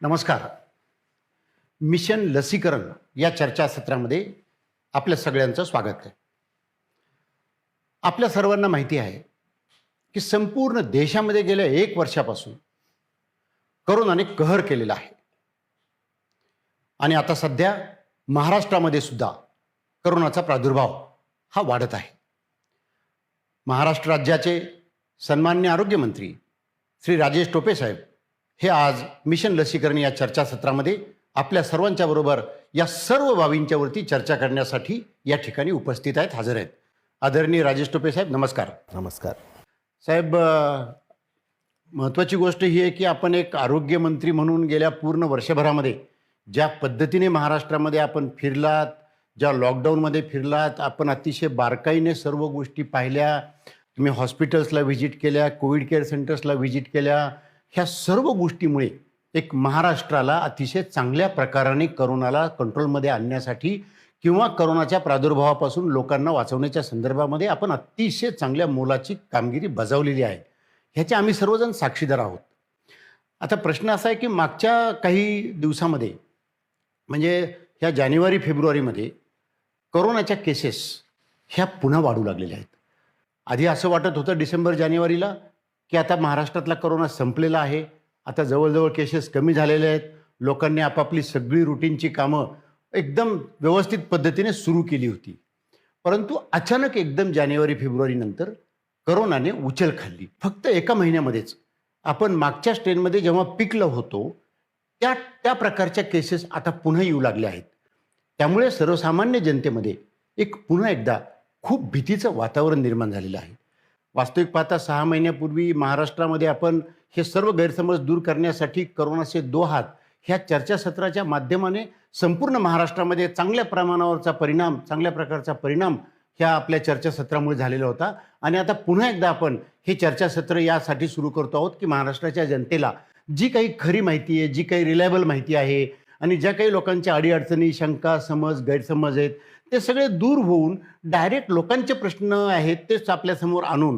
नमस्कार. मिशन लसीकरण या चर्चासत्रामध्ये आपल्या सगळ्यांचं स्वागत आहे. आपल्या सर्वांना माहिती आहे की संपूर्ण देशामध्ये गेल्या 1 वर्षापासून कोरोनाने कहर केलेला आहे आणि आता सध्या महाराष्ट्रामध्ये सुद्धा कोरोनाचा प्रादुर्भाव हा वाढत आहे. महाराष्ट्र राज्याचे सन्माननीय आरोग्यमंत्री श्री राजेश टोपे साहेब हे आज मिशन लसीकरण या चर्चासत्रामध्ये आपल्या सर्वांच्या बरोबर या सर्व बाबींच्यावरती चर्चा करण्यासाठी या ठिकाणी उपस्थित आहेत, हजर आहेत. आदरणीय राजेश टोपे साहेब, नमस्कार. नमस्कार साहेब, महत्त्वाची गोष्ट ही आहे की आपण एक आरोग्यमंत्री म्हणून गेल्या पूर्ण वर्षभरामध्ये ज्या पद्धतीने महाराष्ट्रामध्ये आपण फिरलात, ज्या लॉकडाऊनमध्ये फिरलात, आपण अतिशय बारकाईने सर्व गोष्टी पाहिल्या. तुम्ही हॉस्पिटल्सला व्हिजिट केल्या, कोविड केअर सेंटर्सला व्हिजिट केल्या. ह्या सर्व गोष्टीमुळे एक महाराष्ट्राला अतिशय चांगल्या प्रकाराने करोनाला कंट्रोलमध्ये आणण्यासाठी किंवा करोनाच्या प्रादुर्भावापासून लोकांना वाचवण्याच्या संदर्भामध्ये आपण अतिशय चांगल्या मोलाची कामगिरी बजावलेली आहे. ह्याचे आम्ही सर्वजण साक्षीदार आहोत. आता प्रश्न असा आहे की मागच्या काही दिवसामध्ये म्हणजे ह्या जानेवारी फेब्रुवारीमध्ये कोरोनाच्या केसेस ह्या पुन्हा वाढू लागलेल्या आहेत. आधी असं वाटत होतं डिसेंबर जानेवारीला की आता महाराष्ट्रातला कोरोना संपलेला आहे, आता जवळजवळ केसेस कमी झालेले आहेत, लोकांनी आपापली सगळी रुटीनची कामं एकदम व्यवस्थित पद्धतीने सुरू केली होती. परंतु अचानक एकदम जानेवारी फेब्रुवारीनंतर कोरोनाने उचल खाल्ली. फक्त एका महिन्यामध्येच आपण मागच्या स्ट्रेनमध्ये जेव्हा पिकलो होतो त्या प्रकारच्या केसेस आता पुन्हा येऊ लागल्या आहेत. त्यामुळे सर्वसामान्य जनतेमध्ये एक पुन्हा एकदा खूप भीतीचं वातावरण निर्माण झालेलं आहे. वास्तविक पाहता 6 महिन्यापूर्वी महाराष्ट्रामध्ये आपण हे सर्व गैरसमज दूर करण्यासाठी कोरोनाचे 2 हात ह्या चर्चासत्राच्या माध्यमाने संपूर्ण महाराष्ट्रामध्ये चांगल्या प्रमाणावरचा परिणाम, चांगल्या प्रकारचा परिणाम ह्या आपल्या चर्चासत्रामुळे झालेला होता. आणि आता पुन्हा एकदा आपण हे चर्चासत्र यासाठी सुरू करतो आहोत की महाराष्ट्राच्या जनतेला जी काही खरी माहिती आहे, जी काही रिलायबल माहिती आहे आणि ज्या काही लोकांच्या अडीअडचणी, शंका, समज, गैरसमज आहेत ते सगळे दूर होऊन डायरेक्ट लोकांचे प्रश्न आहेत तेच आपल्यासमोर आणून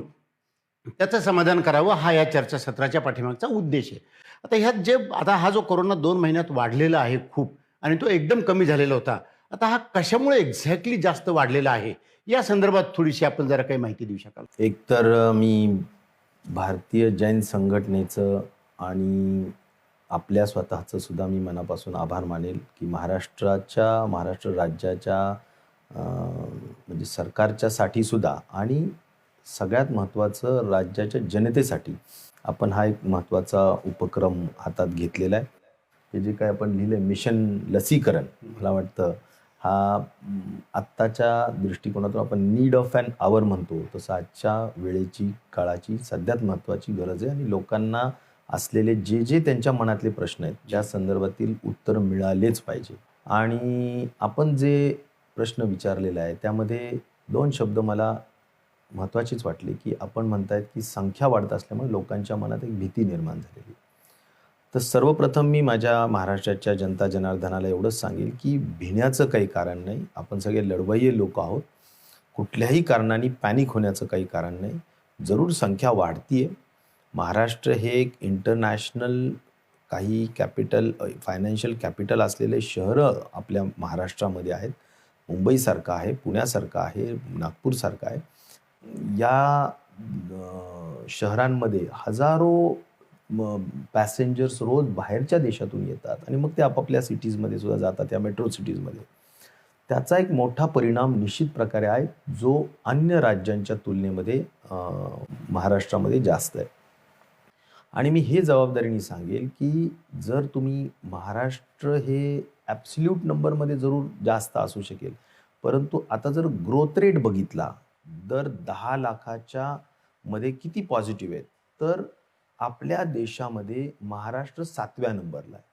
त्याचं समाधान करावं, हा या चर्चासत्राच्या पाठीमागचा उद्देश आहे. आता ह्यात हा जो कोरोना 2 महिन्यात वाढलेला आहे खूप, आणि तो एकदम कमी झालेला होता, आता हा कशामुळे एक्झॅक्टली जास्त वाढलेला आहे या संदर्भात थोडीशी आपण जरा काही माहिती देऊ शकाल? एकतर मी भारतीय जैन संघटनेचं आणि आपल्या स्वतःचं सुद्धा मी मनापासून आभार मानेल की महाराष्ट्र राज्याच्या म्हणजे सरकारच्यासाठी सुद्धा आणि सगळ्यात महत्त्वाचं राज्याच्या जनतेसाठी आपण हा एक महत्त्वाचा उपक्रम हातात घेतलेला आहे. हे जे काय आपण लिहिलं आहे मिशन लसीकरण, मला वाटतं हा आत्ताच्या दृष्टिकोनातून आपण नीड ऑफ ॲन आवर म्हणतो तसं आजच्या वेळेची, काळाची सध्यात महत्त्वाची गरज आहे. आणि लोकांना असलेले जे त्यांच्या मनातले प्रश्न आहेत त्या संदर्भातील उत्तर मिळालेच पाहिजे. आणि आपण जे प्रश्न विचारलेला आहे त्यामध्ये 2 शब्द मला महत्त्वाचीच वाटले की आपण म्हणतायत की संख्या वाढत असल्यामुळे लोकांच्या मनात एक भीती निर्माण झालेली. तर सर्वप्रथम मी माझ्या महाराष्ट्राच्या जनता जनार्दनाला एवढंच सांगेल की भिण्याचं काही कारण नाही. आपण सगळे लढवय्ये लोक आहोत. कुठल्याही कारणाने पॅनिक होण्याचं काही कारण नाही. जरूर संख्या वाढतीये. महाराष्ट्र हे एक इंटरनॅशनल काही कॅपिटल, फायनान्शियल कॅपिटल असलेले शहरं आपल्या महाराष्ट्रामध्ये आहेत. मुंबईसारखं आहे, पुण्यासारखं आहे, नागपूरसारखं आहे. या शहरांमध्ये हजारो पॅसेंजर्स रोज बाहेरच्या देशातून येतात आणि मग ते आपापल्या सिटीजमध्ये सुद्धा जातात, या मेट्रो सिटीजमध्ये. त्याचा एक मोठा परिणाम निश्चित प्रकारे आहे जो अन्य राज्यांच्या तुलनेमध्ये महाराष्ट्रामध्ये जास्त आहे. आणि मी हे जबाबदारीने सांगेल की जर तुम्ही महाराष्ट्र हे ॲब्सल्यूट नंबरमध्ये जरूर जास्त असू शकेल, परंतु आता जर ग्रोथ रेट बघितला दर 10 लाखाच्या मध्ये किती पॉझिटिव्ह आहेत, तर आपल्या देशामध्ये महाराष्ट्र 7व्या नंबरला आहे.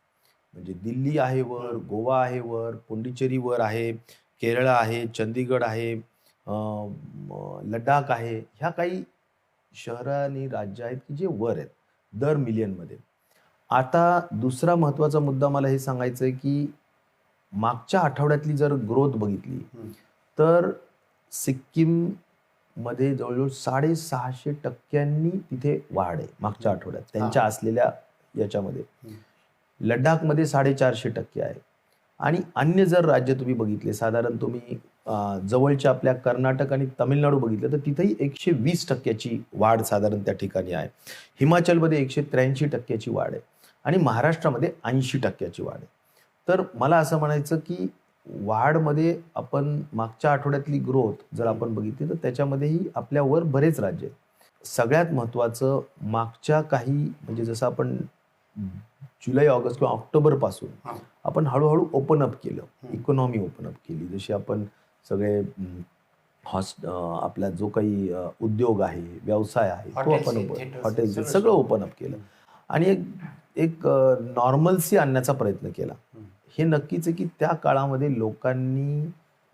म्हणजे दिल्ली आहे वर, गोवा आहे वर, पुंडीचेरी वर आहे, केरळ आहे, चंदीगड आहे, लडाख आहे. ह्या काही शहरं आणि राज्य आहेत की जे वर आहेत दर मिलियनमध्ये. आता दुसरा महत्त्वाचा मुद्दा मला हे सांगायचं आहे की मागच्या आठवड्यातली जर ग्रोथ बघितली तर सिक्कीम मध्ये जवळजवळ 650% तिथे वाढ आहे मागच्या आठवड्यात त्यांच्या असलेल्या याच्यामध्ये. लडाखमध्ये 450% आहे. आणि अन्य जर राज्य तुम्ही बघितले, साधारण तुम्ही जवळच्या आपल्या कर्नाटक आणि तामिळनाडू बघितलं, तर तिथेही 120% वाढ साधारण त्या ठिकाणी आहे. हिमाचलमध्ये 183% वाढ आहे आणि महाराष्ट्रामध्ये 80% वाढ आहे. तर मला असं म्हणायचं की वाढमध्ये आपण मागच्या आठवड्यातली ग्रोथ जर आपण बघितली, तर त्याच्यामध्येही आपल्यावर बरेच राज्य आहेत. सगळ्यात महत्त्वाचं मागच्या काही म्हणजे जसं आपण जुलै, ऑगस्ट किंवा ऑक्टोबरपासून हां. आपण हळू-हळू ओपन अप केलं. हं. इकॉनॉमी ओपन अप केली. जशी आपण सगळे आपला जो काही उद्योग आहे, व्यवसाय आहे, तो हॉटेल्स आपण आहेत, theatres आहेत, हॉटेलचे सगळं सगळं सुरू. ओपन अप केलं आणि एक एक नॉर्मल्सी आणण्याचा प्रयत्न केला. हं. हे नक्कीच आहे की त्या काळामध्ये लोकांनी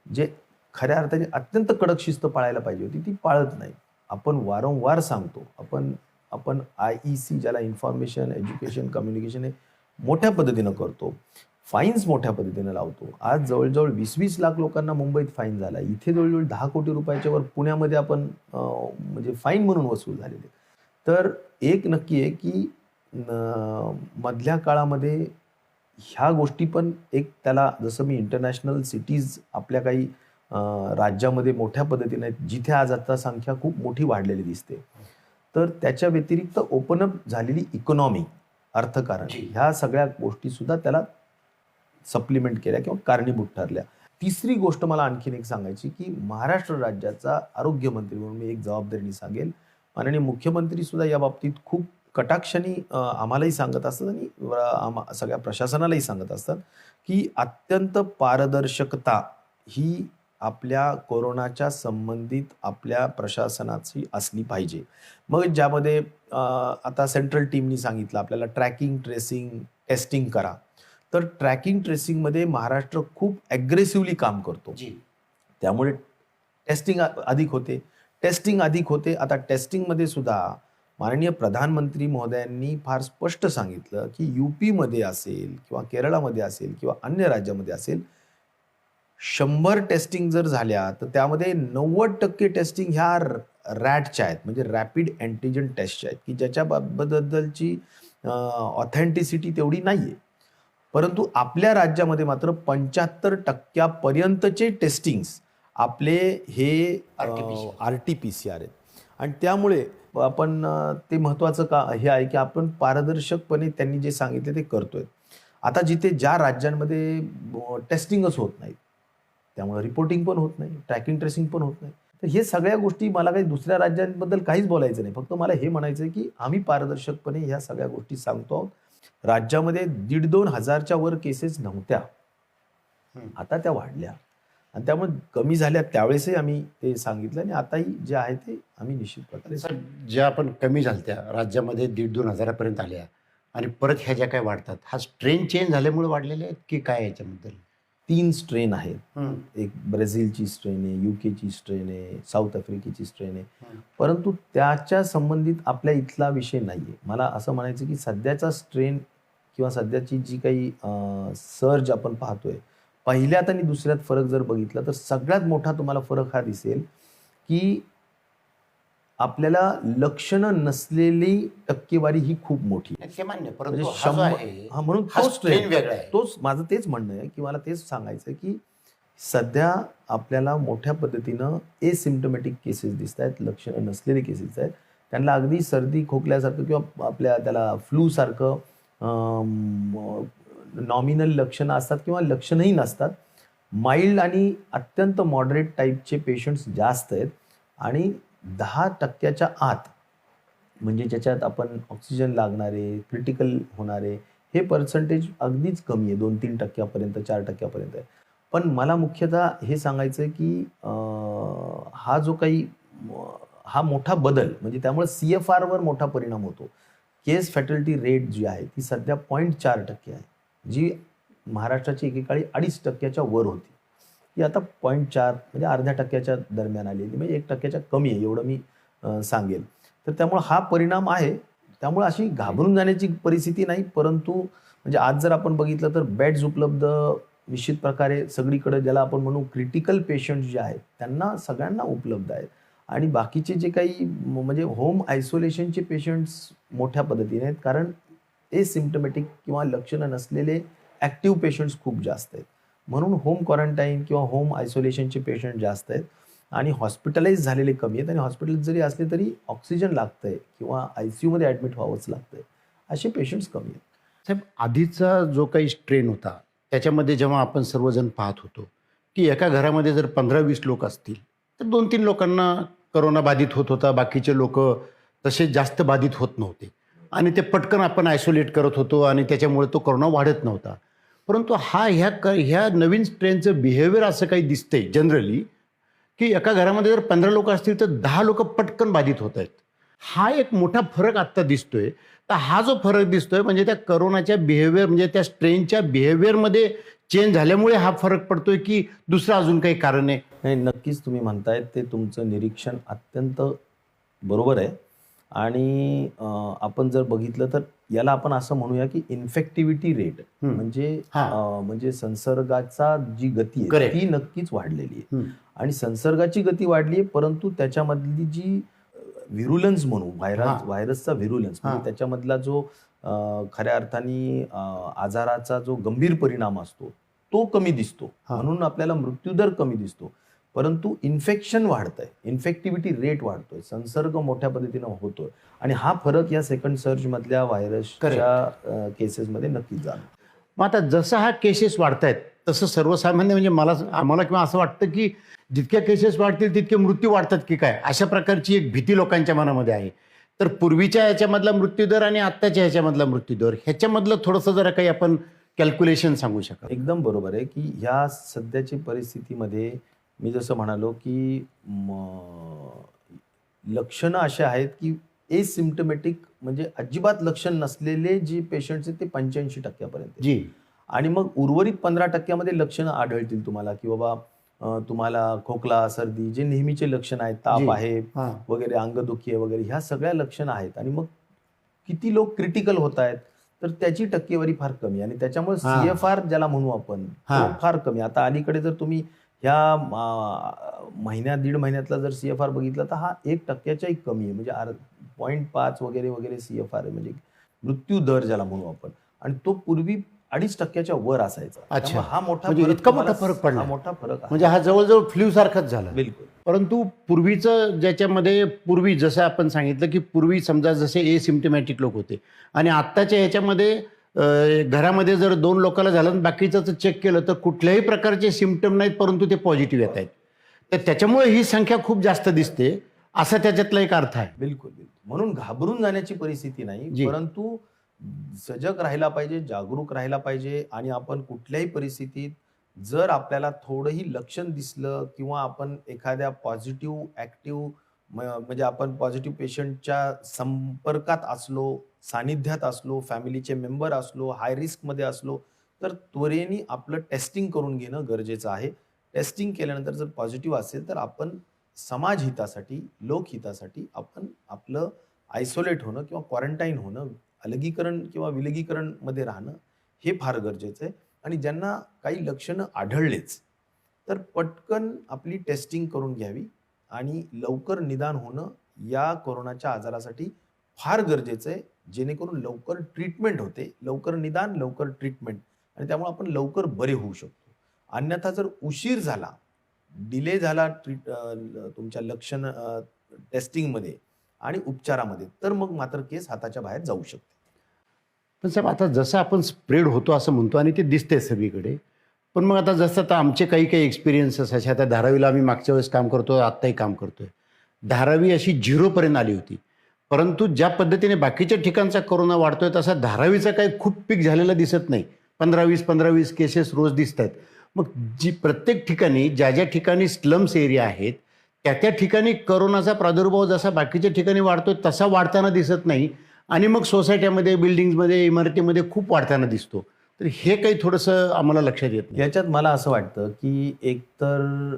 जे खऱ्या अर्थाने अत्यंत कडक शिस्त पाळायला पाहिजे होती, ती पाळत नाही. आपण वारंवार सांगतो. आपण आपण IEC ज्याला इन्फॉर्मेशन, एज्युकेशन, कम्युनिकेशन हे मोठ्या पद्धतीनं करतो. फाईन्स मोठ्या पद्धतीनं लावतो. आज जवळ-जवळ 20-20 लाख लोकांना मुंबईत फाईन झाला. इथे जवळ-जवळ 10 कोटी रुपयाच्या वर पुण्यामध्ये आपण म्हणजे फाईन म्हणून वसूल झालेले. तर एक नक्की आहे की मधल्या काळामध्ये ह्या गोष्टी पण एक त्याला जसं मी इंटरनॅशनल सिटीज आपल्या काही राज्यामध्ये मोठ्या पद्धतीने आहेत, जिथे आज आता संख्या खूप मोठी वाढलेली दिसते. तर त्याच्या व्यतिरिक्त ओपन अप झालेली इकॉनॉमी, अर्थकारण जी. ह्या सगळ्या गोष्टी सुद्धा त्याला सप्लिमेंट केल्या किंवा कारणीभूत ठरल्या. तिसरी गोष्ट मला आणखीन एक सांगायची की महाराष्ट्र राज्याचा आरोग्यमंत्री म्हणून मी एक जबाबदारीने सांगेल, माननीय मुख्यमंत्री सुद्धा या बाबतीत खूप कटाक्षाने आम्हालाही सांगत असतात आणि सगळ्या प्रशासनालाही सांगत असतात की अत्यंत पारदर्शकता ही आपल्या कोरोनाच्या संबंधित आपल्या प्रशासनाची असली पाहिजे. मग ज्यामध्ये आता सेंट्रल टीमनी सांगितलं आपल्याला ट्रॅकिंग, ट्रेसिंग, टेस्टिंग करा. तर ट्रॅकिंग, ट्रेसिंगमध्ये महाराष्ट्र खूप ॲग्रेसिव्हली काम करतो. जी. त्यामुळे टेस्टिंग अधिक होते. टेस्टिंग अधिक होते. आता टेस्टिंगमध्ये सुद्धा माननीय प्रधानमंत्री महोदयांनी फार स्पष्ट सांगितलं की UPमध्ये असेल किंवा केरळामध्ये असेल किंवा अन्य राज्यामध्ये असेल, 100 टेस्टिंग जर झाल्या, तर त्यामध्ये 90% टेस्टिंग ह्या रॅटच्या आहेत, म्हणजे रॅपिड अँटिजन टेस्टच्या आहेत, की ज्याच्याबद्दलची ऑथेंटिसिटी तेवढी नाही आहे. परंतु आपल्या राज्यामध्ये मात्र 75% पर्यंतचे टेस्टिंग्स आपले हे RT-PCR आहेत आणि त्यामुळे आपण ते महत्त्वाचं का हे आहे की आपण पारदर्शकपणे त्यांनी जे सांगितले ते करतोय. आता जिथे ज्या राज्यांमध्ये टेस्टिंगच होत नाहीत, त्यामुळे रिपोर्टिंग पण होत नाही, ट्रॅकिंग ट्रेसिंग पण होत नाही. तर हे सगळ्या गोष्टी मला काही दुसऱ्या राज्यांबद्दल काहीच बोलायचं नाही. फक्त मला हे म्हणायचं आहे की आम्ही पारदर्शकपणे ह्या सगळ्या गोष्टी सांगतो आहोत. राज्यामध्ये 1,500-2 हजारच्या वर केसेस नव्हत्या. आता त्या वाढल्या आणि त्यामुळे कमी झाल्या त्यावेळेसही आम्ही ते सांगितलं आणि आताही जे आहे ते आम्ही निश्चित प्रकारे सर, ज्या आपण कमी झालत्या राज्यामध्ये 1,500-2 हजारापर्यंत आल्या आणि परत ह्या ज्या काय वाढतात, हा स्ट्रेन चेंज झाल्यामुळे वाढलेले आहेत की काय याच्याबद्दल? 3 स्ट्रेन आहेत. हं. एक ब्राझीलची स्ट्रेन आहे, UKची स्ट्रेन आहे, साऊथ आफ्रिकेची स्ट्रेन आहे. हं. परंतु त्याच्या संबंधित आपल्या इथला विषय नाही आहे. मला असं म्हणायचं की सध्याचा स्ट्रेन किंवा सध्याची जी काही सर्ज आपण पाहतोय, पहिल्यात आणि दुसऱ्यात फरक जर बघितला तर सगळ्यात मोठा तुम्हाला फरक हा दिसेल की आपल्याला लक्षणं नसलेली टक्केवारी ही खूप मोठी आहे. नाही, ते मान्य, परंतु म्हणजे हा जो आहे, म्हणून हा तो स्ट्रेन स्ट्रेन वेगळा आहे. तोच माझं तेच म्हणणं आहे की मला तेच सांगायचं आहे की सध्या आपल्याला मोठ्या पद्धतीनं एसिम्प्टोमॅटिक केसेस दिसत आहेत, लक्षणं नसलेले केसेस आहेत. त्यांना अगदी सर्दी खोकल्यासारखं किंवा आपल्या त्याला फ्लूसारखं नॉमिनल लक्षणं असतात किंवा लक्षणंही नसतात. माइल्ड आणि अत्यंत मॉडरेट टाईपचे पेशंट्स जास्त आहेत आणि 10% आत म्हणजे ज्याच्यात आपण ऑक्सिजन लागणारे, क्रिटिकल होणारे हे पर्सेंटेज अगदीच कमी आहे. 2-3% पर्यंत, 4% आहे. पण मला मुख्यतः हे सांगायचं आहे की हा जो काही हा मोठा बदल म्हणजे त्यामुळे CFRवर मोठा परिणाम होतो. केस फॅटॅलिटी रेट जी आहे ती सध्या 0.4% आहे, जी महाराष्ट्राची एकेकाळी 2.5%च्या वर होती. ती आता 0.4 म्हणजे अर्ध्या टक्क्याच्या दरम्यान आलेली, म्हणजे 1%च्या कमी आहे एवढं मी सांगेल. तर त्यामुळे हा परिणाम आहे. त्यामुळे अशी घाबरून जाण्याची परिस्थिती नाही. परंतु म्हणजे आज जर आपण बघितलं तर बेड्स उपलब्ध निश्चित प्रकारे सगळीकडे ज्याला आपण म्हणू क्रिटिकल पेशंट्स जे आहेत त्यांना सगळ्यांना उपलब्ध आहेत आणि बाकीचे जे काही म्हणजे होम आयसोलेशनचे पेशंट्स मोठ्या पद्धतीने आहेत. कारण एसिम्प्टमॅटिक किंवा लक्षणं नसलेले ॲक्टिव्ह पेशंट्स खूप जास्त आहेत. म्हणून होम क्वारंटाईन किंवा होम आयसोलेशनचे पेशंट जास्त आहेत आणि हॉस्पिटलाइज झालेले कमी आहेत आणि हॉस्पिटल जरी असले तरी ऑक्सिजन लागतंय किंवा ICUमध्ये ॲडमिट व्हावंच लागतंय, असे पेशंट्स कमी आहेत. साहेब, आधीचा जो काही स्ट्रेन होता त्याच्यामध्ये जेव्हा आपण सर्वजण पाहत होतो की एका घरामध्ये जर 15-20 लोक असतील तर 2-3 लोकांना करोना बाधित होत होता, बाकीचे लोक तसे जास्त बाधित होत नव्हते आणि ते पटकन आपण आयसोलेट करत होतो आणि त्याच्यामुळे तो करोना वाढत नव्हता. परंतु ह्या नवीन स्ट्रेनचं बिहेवियर असं काही दिसतंय जनरली की एका घरामध्ये जर 15 लोक असतील तर 10 लोक पटकन बाधित होत आहेत. हा एक मोठा फरक आत्ता दिसतोय. तर हा जो फरक दिसतोय म्हणजे त्या करोनाच्या बिहेवियर म्हणजे त्या स्ट्रेनच्या बिहेवियरमध्ये चेंज झाल्यामुळे हा फरक पडतोय की दुसरं अजून काही कारण आहे? नाही, नक्कीच तुम्ही म्हणतायत ते तुमचं निरीक्षण अत्यंत बरोबर आहे आणि आपण जर बघितलं तर याला आपण असं म्हणूया की इन्फेक्टिव्हिटी रेट म्हणजे म्हणजे संसर्गाचा जी गती आहे Correct. ती नक्कीच वाढलेली आहे आणि संसर्गाची गती वाढली आहे, परंतु त्याच्यामधली जी व्हिरुलन्स म्हणू व्हायरसचा व्हिरुलन्स म्हणजे त्याच्यामधला जो खऱ्या अर्थाने आजाराचा जो गंभीर परिणाम असतो तो कमी दिसतो, म्हणून आपल्याला मृत्यूदर कमी दिसतो. परंतु इन्फेक्शन वाढतंय, इन्फेक्टिव्हिटी रेट वाढतोय, संसर्ग मोठ्या पद्धतीनं होतोय आणि हा फरक या सेकंड सर्ज मधल्या व्हायरसच्या केसेसमध्ये नक्कीच जाणवतो. मग आता जसं हा केसेस वाढत आहेत तसं सर्वसामान्य म्हणजे आम्हाला किंवा असं वाटतं की जितक्या केसेस वाढतील तितके मृत्यू वाढतात की काय, अशा प्रकारची एक भीती लोकांच्या मनामध्ये आहे. तर पूर्वीच्या ह्याच्यामधला मृत्यूदर आणि आत्ताच्या ह्याच्यामधला मृत्यूदर ह्याच्यामधलं थोडंसं जरा काही आपण कॅल्क्युलेशन सांगू शकाल? एकदम बरोबर आहे की ह्या सध्याची परिस्थितीमध्ये मी जसं म्हणालो की लक्षणं अशी आहेत की एसिम्प्टमॅटिक म्हणजे अजिबात लक्षण नसलेले जे पेशंट्स आहेत ते 85% जी. आणि मग उर्वरित 15% लक्षणं आढळतील तुम्हाला की बाबा तुम्हाला खोकला, सर्दी, जे नेहमीचे लक्षण आहेत, ताप आहे वगैरे, अंगदुखी आहे वगैरे, ह्या सगळ्या लक्षणं आहेत. आणि मग किती लोक क्रिटिकल होत आहेत तर त्याची टक्केवारी फार कमी आणि त्याच्यामुळे CFR ज्याला म्हणू आपण तो फार कमी. आता अलीकडे जर तुम्ही ह्या दीड महिन्यातला जर CFR बघितला तर हा 1%च्याही कमी आहे, म्हणजे 0.5 वगैरे वगैरे CFR आहे, म्हणजे मृत्यू दर ज्याला म्हणू आपण. आणि तो पूर्वी 2.5%च्या वर असायचा. अच्छा, हा मोठा म्हणजे इतका मोठा फरक पडला. हा मोठा फरक म्हणजे हा जवळजवळ फ्लू सारखाच झाला. बिलकुल. परंतु पूर्वीचं ज्याच्यामध्ये पूर्वी जसं आपण सांगितलं की पूर्वी समजा जसे एसिम्प्टमॅटिक लोक होते आणि आत्ताच्या ह्याच्यामध्ये घरामध्ये जर 2 लोकांना झालं आणि बाकीचं चेक केलं तर कुठल्याही प्रकारचे सिम्प्टम नाहीत परंतु ते पॉझिटिव्ह येत आहेत. तर त्याच्यामुळे ही संख्या खूप जास्त दिसते असा त्याच्यातला एक अर्थ आहे. बिलकुल बिलकुल. म्हणून घाबरून जाण्याची परिस्थिती नाही, परंतु सजग राहायला पाहिजे, जागरूक राहायला पाहिजे. आणि आपण कुठल्याही परिस्थितीत जर आपल्याला थोडंही लक्षण दिसलं किंवा आपण एखाद्या पॉझिटिव्ह ॲक्टिव्ह म्हणजे आपण पॉझिटिव्ह पेशंटच्या संपर्कात असलो, सानिध्यात असलो, फॅमिलीचे मेंबर असलो, हाय रिस्कमध्ये असलो तर त्वरेने आपलं टेस्टिंग करून घेणं गरजेचं आहे. टेस्टिंग केल्यानंतर जर पॉझिटिव्ह असेल तर आपण समाजहितासाठी, लोकहितासाठी आपण आपलं आयसोलेट होणं किंवा क्वारंटाईन होणं, अलगीकरण किंवा विलगीकरणमध्ये राहणं हे फार गरजेचं आहे. आणि ज्यांना काही लक्षणं आढळलेच तर पटकन आपली टेस्टिंग करून घ्यावी आणि लवकर निदान होणं या कोरोनाच्या आजारासाठी फार गरजेचं आहे, जेणेकरून लवकर ट्रीटमेंट होते, लवकर निदान, लवकर ट्रीटमेंट, आणि त्यामुळे आपण लवकर बरे होऊ शकतो. अन्यथा जर उशीर झाला, डिले झाला तुमच्या लक्षण टेस्टिंगमध्ये आणि उपचारामध्ये तर मग मात्र केस हाताच्या बाहेर जाऊ शकते. पण साहेब, आता जसं आपण स्प्रेड होतो असं म्हणतो आणि ते दिसते सगळीकडे, पण मग आता जसं आता आमचे काही एक्सपिरियन्सेस असे, आता धारावीला आम्ही मागच्या वेळेस काम करतो, आत्ताही काम करतोय. धारावी अशी 0पर्यंत आली होती, परंतु ज्या पद्धतीने बाकीच्या ठिकाणचा कोरोना वाढतोय तसा धारावीचा काही खूप पीक झालेला दिसत नाही. 15-20 केसेस रोज दिसत आहेत. मग प्रत्येक ठिकाणी ज्या ठिकाणी स्लम्स एरिया आहेत त्या ठिकाणी कोरोनाचा प्रादुर्भाव जसा बाकीच्या ठिकाणी वाढतोय तसा वाढताना दिसत नाही आणि मग सोसायट्यामध्ये, बिल्डिंग्समध्ये, इमारतीमध्ये खूप वाढताना दिसतो. तर हे काही थोडंसं आम्हाला लक्षात येत नाही. याच्यात मला असं वाटतं की एक तर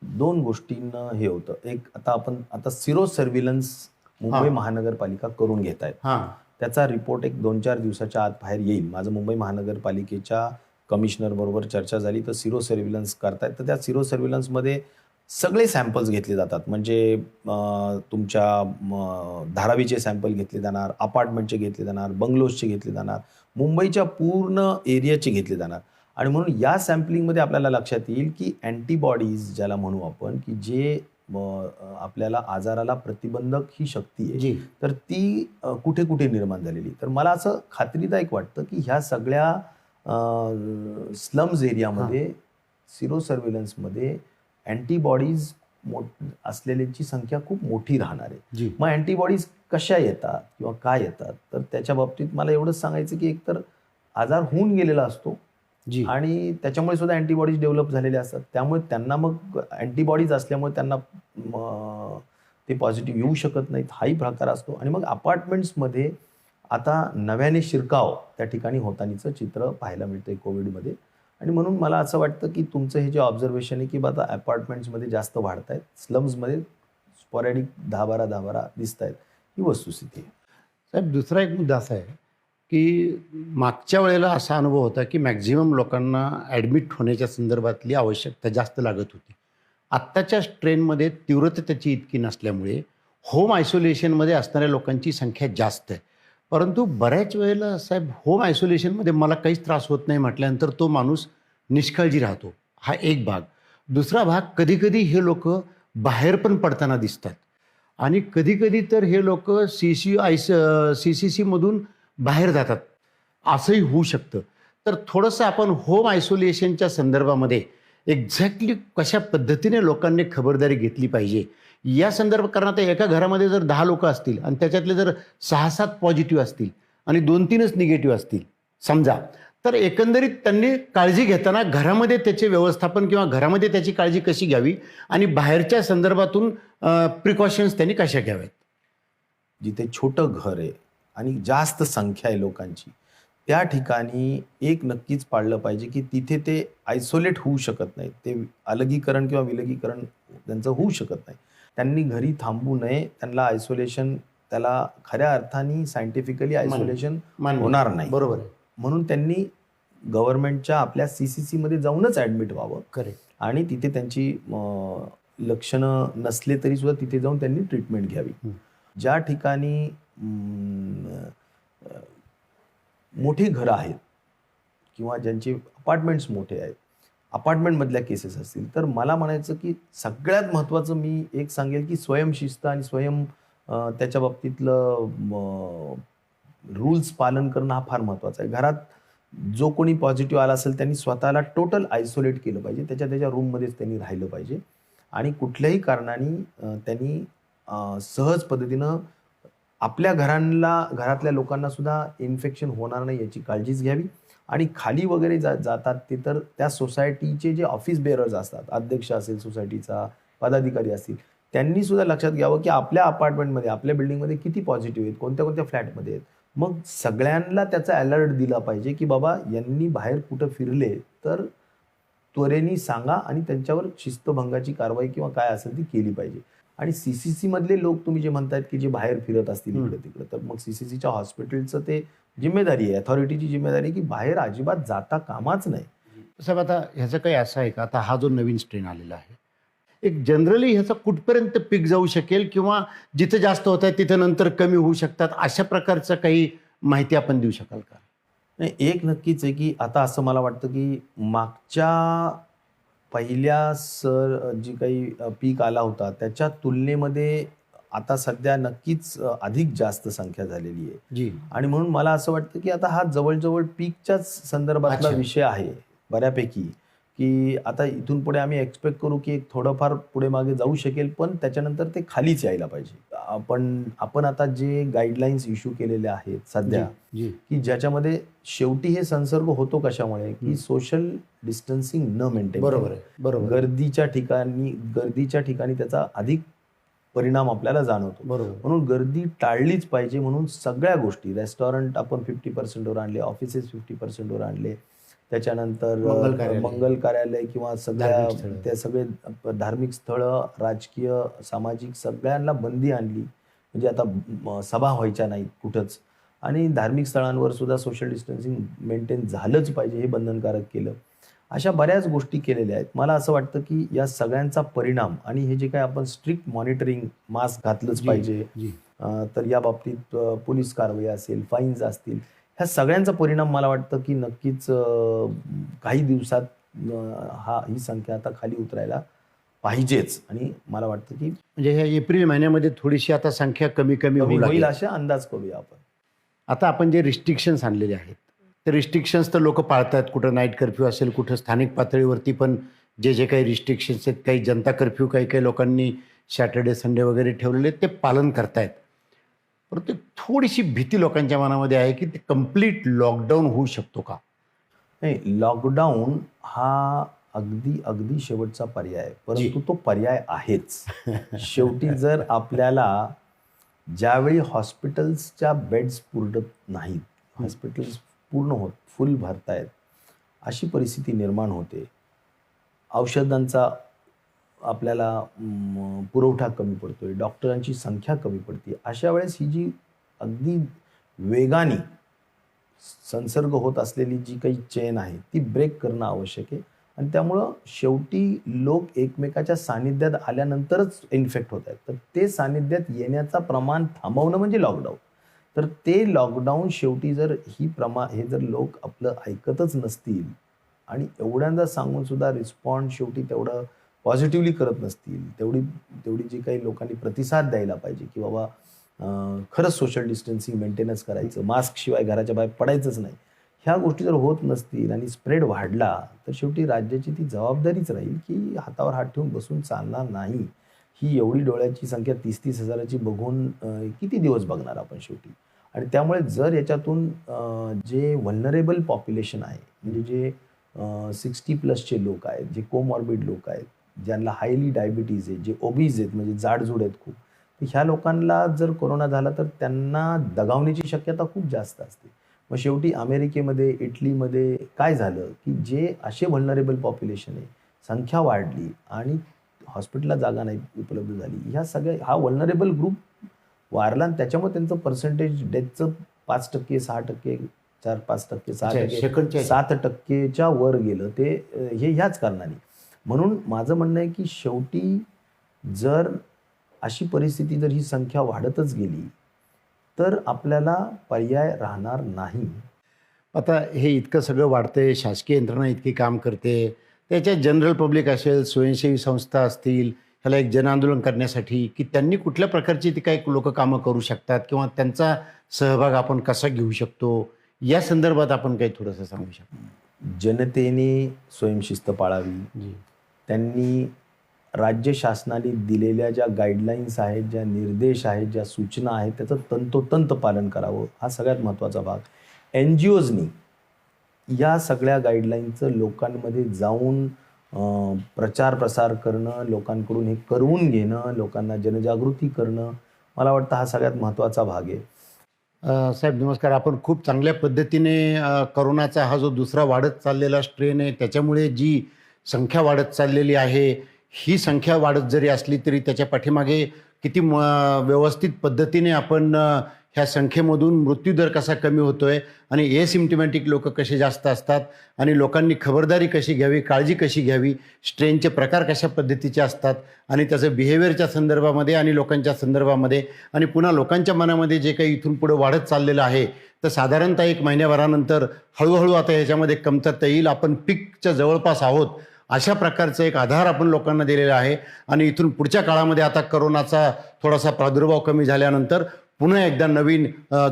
2 गोष्टींना हे होतं. एक, आता सिरो सर्व्हिलन्स मुंबई महानगरपालिका करून घेत आहेत. त्याचा रिपोर्ट एक 2-4 दिवसाच्या आत बाहेर येईल. माझं मुंबई महानगरपालिकेच्या कमिशनर बरोबर चर्चा झाली, तर सिरो सर्व्हिलन्स करतायत. तर त्या सिरो सर्व्हिलन्समध्ये सगळे सॅम्पल्स घेतले जातात. म्हणजे तुमच्या धारावीचे सॅम्पल घेतले जाणार, अपार्टमेंटचे घेतले जाणार, बंगलोजचे घेतले जाणार, मुंबईच्या पूर्ण एरियाचे घेतले जाणार. आणि म्हणून या सॅम्पलिंगमध्ये आपल्याला लक्षात येईल की अँटीबॉडीज ज्याला म्हणू आपण, की जे आपल्याला आजाराला प्रतिबंधक ही शक्ती आहे, जी तर ती कुठे कुठे निर्माण झालेली. तर मला असं खात्रीदायक वाटतं की ह्या सगळ्या स्लम्स एरियामध्ये सिरो सर्व्हेलन्समध्ये अँटीबॉडीज असलेल्यांची संख्या खूप मोठी राहणार आहे. जी मग अँटीबॉडीज कशा येतात किंवा काय येतात, तर त्याच्या बाबतीत मला एवढंच सांगायचं की एकतर आजार होऊन गेलेला असतो जी आणि त्याच्यामुळे सुद्धा अँटीबॉडीज डेव्हलप झालेले असतात. त्यामुळे त्यांना मग अँटीबॉडीज असल्यामुळे त्यांना ते पॉझिटिव्ह येऊ शकत नाहीत, हाही प्रकार असतो. आणि मग अपार्टमेंट्समध्ये आता नव्याने शिरकाव त्या ठिकाणी होतानीचं चित्र पाहायला मिळतंय कोविडमध्ये. आणि म्हणून मला असं वाटतं की तुमचं हे जे ऑब्झर्वेशन आहे की आता अपार्टमेंट्समध्ये जास्त वाढत आहेत, स्लम्समध्ये स्पॉरॅडिक 10-12 दिसत आहेत, ही वस्तुस्थिती आहे. साहेब, दुसरा एक मुद्दा असा आहे की मागच्या वेळेला असा अनुभव होता की मॅक्झिमम लोकांना ॲडमिट होण्याच्या संदर्भातली आवश्यकता जास्त लागत होती. आत्ताच्या स्ट्रेनमध्ये तीव्रता त्याची इतकी नसल्यामुळे होम आयसोलेशनमध्ये असणाऱ्या लोकांची संख्या जास्त आहे. परंतु बऱ्याच वेळेला साहेब, होम आयसोलेशनमध्ये मला काहीच त्रास होत नाही म्हटल्यानंतर तो माणूस निष्काळजी राहतो. हा एक भाग. दुसरा भाग, कधीकधी हे लोक बाहेर पण पडताना दिसतात आणि कधीकधी तर हे लोक CCC मधून बाहेर जातात, असंही होऊ शकतं. तर थोडंसं आपण होम आयसोलेशनच्या संदर्भामध्ये एक्झॅक्टली कशा पद्धतीने लोकांनी खबरदारी घेतली पाहिजे या संदर्भात. कारण आता एका घरामध्ये जर 10 लोक असतील आणि त्याच्यातले जर 6-7 पॉझिटिव्ह असतील आणि 2-3च निगेटिव्ह असतील समजा, तर एकंदरीत त्यांनी काळजी घेताना घरामध्ये त्याचे व्यवस्थापन किंवा घरामध्ये त्याची काळजी कशी घ्यावी आणि बाहेरच्या संदर्भातून प्रिकॉशन्स त्यांनी कशा घ्याव्यात. जिथे छोटं घर आहे आणि जास्त संख्या आहे लोकांची, त्या ठिकाणी एक नक्कीच पाळलं पाहिजे की तिथे ते आयसोलेट होऊ शकत नाहीत, ते अलगीकरण किंवा विलगीकरण त्यांचं होऊ शकत नाही. त्यांनी घरी थांबू नये. त्यांना आयसोलेशन, त्याला खऱ्या अर्थाने सायंटिफिकली आयसोलेशन होणार नाही. बरोबर आहे. म्हणून त्यांनी गव्हर्नमेंटच्या आपल्या CCC मध्ये जाऊनच ॲडमिट व्हावं करेक्ट. आणि तिथे त्यांची लक्षणं नसले तरी सुद्धा तिथे जाऊन त्यांनी ट्रीटमेंट घ्यावी. ज्या ठिकाणी मोठी घरं आहेत किंवा ज्यांचे अपार्टमेंट्स मोठे आहेत, अपार्टमेंटमधल्या केसेस असतील, तर मला म्हणायचं की सगळ्यात महत्त्वाचं मी एक सांगेल की स्वयंशिस्त आणि त्याच्या बाबतीतलं रूल्स पालन करणं हा फार महत्त्वाचा आहे. घरात जो कोणी पॉझिटिव्ह आला असेल त्यांनी स्वतःला टोटल आयसोलेट केलं पाहिजे. त्याच्या रूममध्येच त्यांनी राहिलं पाहिजे आणि कुठल्याही कारणाने त्यांनी सहज पद्धतीनं आपल्या घरातल्या लोकांना सुद्धा इन्फेक्शन होणार नाही याची काळजीच घ्यावी. आणि खाली वगैरे जातात ते तर त्या सोसायटीचे जे ऑफिस बेअरर्स असतात, अध्यक्ष असेल सोसायटीचा, पदाधिकारी असतील, त्यांनी सुद्धा लक्षात घ्यावं की आपल्या अपार्टमेंटमध्ये, आपल्या बिल्डिंगमध्ये किती पॉझिटिव्ह आहेत, कोणत्या कोणत्या फ्लॅटमध्ये आहेत. मग सगळ्यांना त्याचा अलर्ट दिला पाहिजे की बाबा यांनी बाहेर कुठं फिरले तर त्वरेने सांगा आणि त्यांच्यावर शिस्तभंगाची कारवाई किंवा काय असेल ती केली पाहिजे. आणि CCC मधले लोक तुम्ही जे म्हणतायत की जे बाहेर फिरत असतील इकडे तिकडे, तर मग CCCच्या हॉस्पिटलचं ते जिम्मेदारी आहे, अथॉरिटीची जिम्मेदारी आहे की बाहेर अजिबात जाता कामाच नाही. साहेब, आता ह्याचं काही असं आहे का, आता हा जो नवीन स्ट्रेन आलेला आहे, एक जनरली ह्याचा कुठपर्यंत पीक जाऊ शकेल किंवा जिथे जास्त होत आहे तिथे नंतर कमी होऊ शकतात, अशा प्रकारचं काही माहिती आपण देऊ शकाल का? नाही, एक नक्कीच आहे की आता असं मला वाटतं की मागच्या पहिल्या जी काही पीक आला होता त्याच्या तुलनेमध्ये आता सध्या नक्कीच अधिक जास्त संख्या झालेली आहे. जी. आणि म्हणून मला असं वाटतं की आता हा जवळजवळ पीकच्याच संदर्भातला अच्छा. विषय आहे बऱ्यापैकी, की आता इथून पुढे आम्ही एक्सपेक्ट करू की एक थोडंफार पुढे मागे जाऊ शकेल, पण त्याच्यानंतर ते खालीच यायला पाहिजे. आपण आता जे गाईडलाईन्स इश्यू केलेले आहेत सध्या, जी. की ज्याच्यामध्ये शेवटी हे संसर्ग होतो कशामुळे, की सोशल डिस्टन्सिंग न मेंटेन. बरोबर आहे. बरोबर. गर्दीच्या ठिकाणी त्याचा अधिक परिणाम आपल्याला जाणवतो. बरोबर. म्हणून गर्दी टाळलीच पाहिजे. म्हणून सगळ्या गोष्टी, रेस्टॉरंट आपण 50% आणले, ऑफिसेस 50% आणले, त्याच्यानंतर मंगल कार्यालय किंवा ते सगळे धार्मिक स्थळं, राजकीय, सामाजिक सगळ्यांना बंदी आणली. म्हणजे आता सभा व्हायच्या नाहीत कुठंच. आणि धार्मिक स्थळांवर सुद्धा सोशल डिस्टन्सिंग मेंटेन झालंच पाहिजे हे बंधनकारक केलं. अशा बऱ्याच गोष्टी केलेल्या आहेत. मला असं वाटतं की या सगळ्यांचा परिणाम आणि हे जे काही आपण स्ट्रिक्ट मॉनिटरिंग, मास्क घातलंच पाहिजे, जी. तर या बाबतीत पोलीस कारवाई असेल, फाईन्स असतील, ह्या सगळ्यांचा परिणाम मला वाटतं की नक्कीच काही दिवसात ही संख्या आता खाली उतरायला पाहिजेच. आणि मला वाटतं की म्हणजे ह्या एप्रिल महिन्यामध्ये थोडीशी आता संख्या कमी कमी होऊ होईल लागेल. असे अंदाज करूया आपण. आता आपण जे रिस्ट्रिक्शन्स आणलेले आहेत ते रिस्ट्रिक्शन्स तर लोक पाळतात. कुठं नाईट कर्फ्यू असेल, कुठं स्थानिक पातळीवरती पण जे काही रिस्ट्रिक्शन्स आहेत, काही जनता कर्फ्यू काही लोकांनी सॅटर्डे संडे वगैरे ठेवलेले आहेत ते पालन करतायत. परंतु थोडीशी भीती लोकांच्या मनामध्ये आहे की ते कम्प्लीट लॉकडाऊन होऊ शकतो का? नाही, लॉकडाऊन हा अगदी अगदी शेवटचा पर्याय आहे, परंतु तो पर्याय आहेच. शेवटी जर आपल्याला ज्यावेळी हॉस्पिटल्सच्या बेड्स पुरत नाहीत, हॉस्पिटल्स पूर्ण फुल भरतायत, अशी परिस्थिती निर्माण होते, औषधांचा आपल्याला पुरवठा कमी पडतोय, डॉक्टरांची संख्या कमी पडते, अशा वेळेस ही जी अगदी वेगाने संसर्ग होत असलेली जी काही चेन आहे ती ब्रेक करणं आवश्यक आहे. आणि त्यामुळं शेवटी लोक एकमेकाच्या सानिध्यात आल्यानंतरच इन्फेक्ट होत आहेत. तर ते सानिध्यात येण्याचं प्रमाण थांबवणं म्हणजे लॉकडाऊन. तर ते लॉकडाऊन शेवटी जर हे जर लोक आपलं ऐकतच नसतील आणि एवढ्यांदा सांगून सुद्धा रिस्पॉन्ड शेवटी तेवढं पॉझिटिव्हली करत नसतील, तेवढी जी काही लोकांनी प्रतिसाद द्यायला पाहिजे की बाबा खरंच सोशल डिस्टन्सिंग मेंटेनन्स करायचं, मास्क शिवाय घराच्या बाहेर पडायचंच नाही, ह्या गोष्टी जर होत नसतील आणि स्प्रेड वाढला तर शेवटी राज्याची ती जबाबदारीच राहील की हातावर हात ठेवून बसून चालणार नाही. ही एवढी डोळ्याची संख्या 30-30 हजाराची बघून किती दिवस बघणार आपण शेवटी. आणि त्यामुळे जर याच्यातून जे व्हल्नरेबल पॉप्युलेशन आहे, म्हणजे जे 60+ लोक आहेत, जे कोमॉर्बिड लोक आहेत, ज्यांना हायली डायबिटीज आहे, जे ओबीज आहेत म्हणजे जाडजूड आहेत खूप, तर ह्या लोकांना जर कोरोना झाला तर त्यांना दगावण्याची शक्यता खूप जास्त असते. मग शेवटी अमेरिकेमध्ये, इटलीमध्ये काय झालं की जे असे व्हल्नरेबल पॉप्युलेशन आहे, संख्या वाढली आणि हॉस्पिटलला जागा नाही उपलब्ध झाली, ह्या हा व्हल्नरेबल ग्रुप वारला आणि त्याच्यामुळे त्यांचं पर्सेंटेज डेथचं 5%, 6%, 4-5%, 6%, 7%च्या वर गेलं. ते ह्याच कारणाने. म्हणून माझं म्हणणं आहे की शेवटी जर अशी परिस्थिती, जर ही संख्या वाढतच गेली तर आपल्याला पर्याय राहणार नाही. आता हे इतकं सगळं वाढतंय, शासकीय यंत्रणा इतकी काम करते, त्याच्यात जनरल पब्लिक असेल, स्वयंसेवी संस्था असतील, ह्याला एक जनआंदोलन करण्यासाठी की त्यांनी कुठल्या प्रकारची ती काही लोक कामं करू शकतात किंवा त्यांचा सहभाग आपण कसा घेऊ शकतो, या संदर्भात आपण काही थोडंसं सांगू शकतो? जनतेने स्वयंशिस्त पाळावी. त्यांनी राज्य शासनाने दिलेल्या ज्या गाईडलाईन्स आहेत, ज्या निर्देश आहेत, ज्या सूचना आहेत, त्याचं तंतोतंत पालन करावं, हा सगळ्यात महत्त्वाचा भाग. NGOजनी या सगळ्या गाईडलाईनचं लोकांमध्ये जाऊन प्रचार प्रसार करणं, लोकांकडून हे करवून घेणं, लोकांना जनजागृती करणं, मला वाटतं हा सगळ्यात महत्त्वाचा भाग आहे. साहेब नमस्कार. आपण खूप चांगल्या पद्धतीने करोनाचा हा जो दुसरा वाढत चाललेला स्ट्रेन आहे त्याच्यामुळे जी संख्या वाढत चाललेली आहे, ही संख्या वाढत जरी असली तरी त्याच्या पाठीमागे किती व्यवस्थित पद्धतीने आपण ह्या संख्येमधून मृत्यूदर कसा कमी होतोय आणि एसिम्प्टमॅटिक लोक कसे जास्त असतात आणि लोकांनी खबरदारी कशी घ्यावी, काळजी कशी घ्यावी, स्ट्रेनचे प्रकार कशा पद्धतीचे असतात आणि त्याचं बिहेवियरच्या संदर्भामध्ये आणि लोकांच्या संदर्भामध्ये, आणि पुन्हा लोकांच्या मनामध्ये जे काही इथून पुढे वाढत चाललेलं आहे, तर साधारणतः 1 महिन्याभरानंतर हळूहळू आता याच्यामध्ये कमतरता येईल. आपण पीकच्या जवळपास आहोत अशा प्रकारचं एक आधार आपण लोकांना दिलेला आहे. आणि इथून पुढच्या काळामध्ये आता करोनाचा थोडासा प्रादुर्भाव कमी झाल्यानंतर पुन्हा एकदा नवीन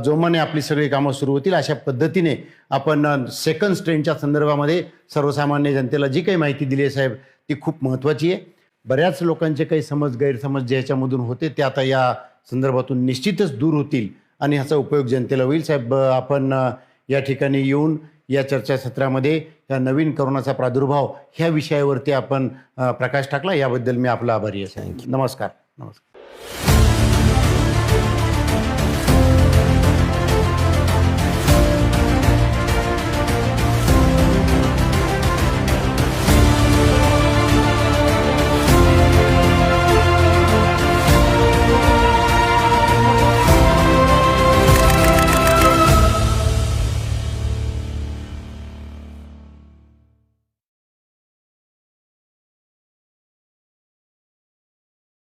जोमाने आपली सगळी कामं सुरू होतील. अशा पद्धतीने आपण सेकंड स्ट्रेनच्या संदर्भामध्ये सर्वसामान्य जनतेला जी काही माहिती दिली आहे साहेब, ती खूप महत्त्वाची आहे. बऱ्याच लोकांचे काही गैरसमज जे ह्याच्यामधून होते ते आता या संदर्भातून निश्चितच दूर होतील आणि ह्याचा उपयोग जनतेला होईल. साहेब, आपण या ठिकाणी येऊन या चर्चासत्रामध्ये या नवीन करोनाचा प्रादुर्भाव ह्या विषयावरती आपण प्रकाश टाकला, याबद्दल मी आपला आभारी आहे. थँक्यू. नमस्कार.